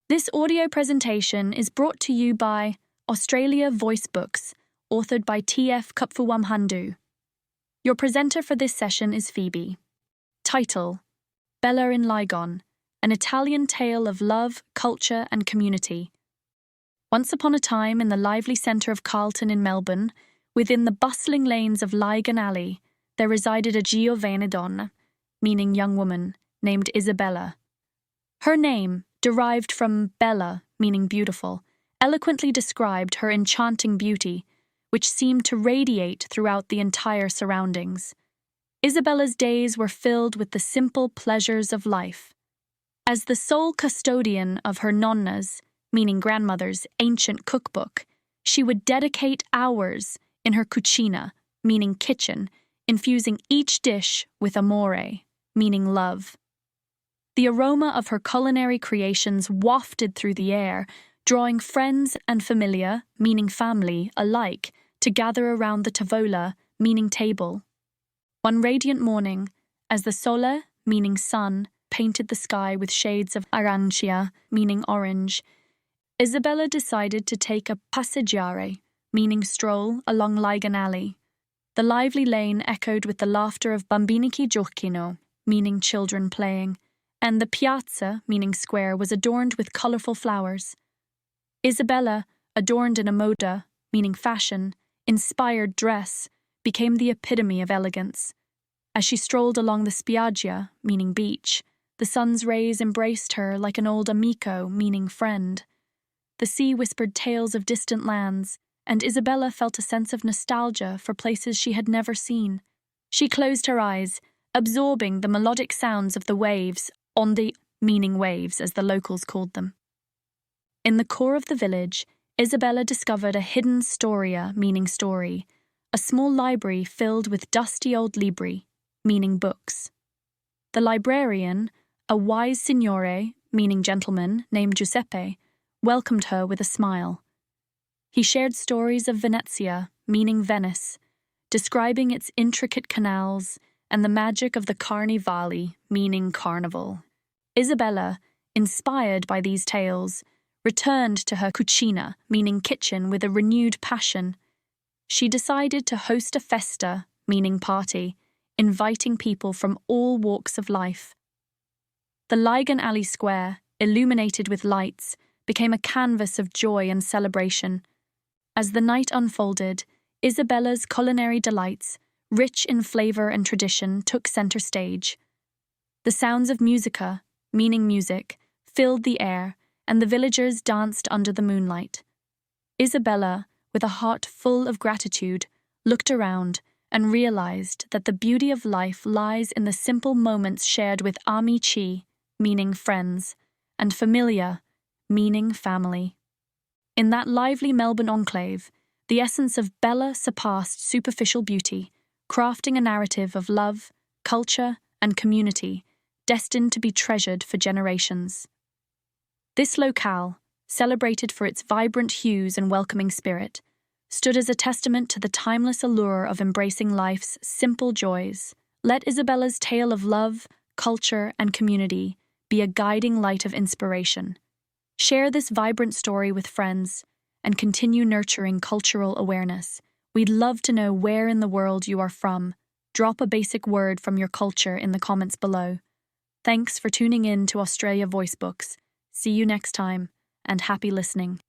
This audio presentation is brought to you by Australia Voice Books, authored by T.F. Kupfuwamhandu. Your presenter for this session is Phoebe. Title: Bella in Lygon, an Italian tale of love, culture and community. Once upon a time, in the lively centre of Carlton in Melbourne, within the bustling lanes of Lygon Alley, there resided a giovane donna, meaning young woman, named Isabella. Her name, derived from bella, meaning beautiful, eloquently described her enchanting beauty, which seemed to radiate throughout the entire surroundings. Isabella's days were filled with the simple pleasures of life. As the sole custodian of her nonna's, meaning grandmother's, ancient cookbook, she would dedicate hours in her cucina, meaning kitchen, infusing each dish with amore, meaning love. The aroma of her culinary creations wafted through the air, drawing friends and familia, meaning family, alike, to gather around the tavola, meaning table. One radiant morning, as the sole, meaning sun, painted the sky with shades of arancia, meaning orange, Isabella decided to take a passeggiare, meaning stroll, along Lygon Alley. The lively lane echoed with the laughter of bambini che giocano, meaning children playing, and the piazza, meaning square, was adorned with colourful flowers. Isabella, adorned in a moda, meaning fashion, inspired dress, became the epitome of elegance. As she strolled along the spiaggia, meaning beach, the sun's rays embraced her like an old amico, meaning friend. The sea whispered tales of distant lands, and Isabella felt a sense of nostalgia for places she had never seen. She closed her eyes, absorbing the melodic sounds of the waves, ondi, meaning waves, as the locals called them. In the core of the village, Isabella discovered a hidden storia, meaning story, a small library filled with dusty old libri, meaning books. The librarian, a wise signore, meaning gentleman, named Giuseppe, welcomed her with a smile. He shared stories of Venezia, meaning Venice, describing its intricate canals and the magic of the Carnivali, meaning carnival. Isabella, inspired by these tales, returned to her cucina, meaning kitchen, with a renewed passion. She decided to host a festa, meaning party, inviting people from all walks of life. The Lygon Alley Square, illuminated with lights, became a canvas of joy and celebration. As the night unfolded, Isabella's culinary delights, rich in flavour and tradition, took centre stage. The sounds of musica, meaning music, filled the air, and the villagers danced under the moonlight. Isabella, with a heart full of gratitude, looked around and realized that the beauty of life lies in the simple moments shared with amici, meaning friends, and familia, meaning family. In that lively Melbourne enclave, the essence of Bella surpassed superficial beauty, crafting a narrative of love, culture, and community, destined to be treasured for generations. This locale, celebrated for its vibrant hues and welcoming spirit, stood as a testament to the timeless allure of embracing life's simple joys. Let Isabella's tale of love, culture, and community be a guiding light of inspiration. Share this vibrant story with friends and continue nurturing cultural awareness. We'd love to know where in the world you are from. Drop a basic word from your culture in the comments below. Thanks for tuning in to Australia Voice Books. See you next time, and happy listening.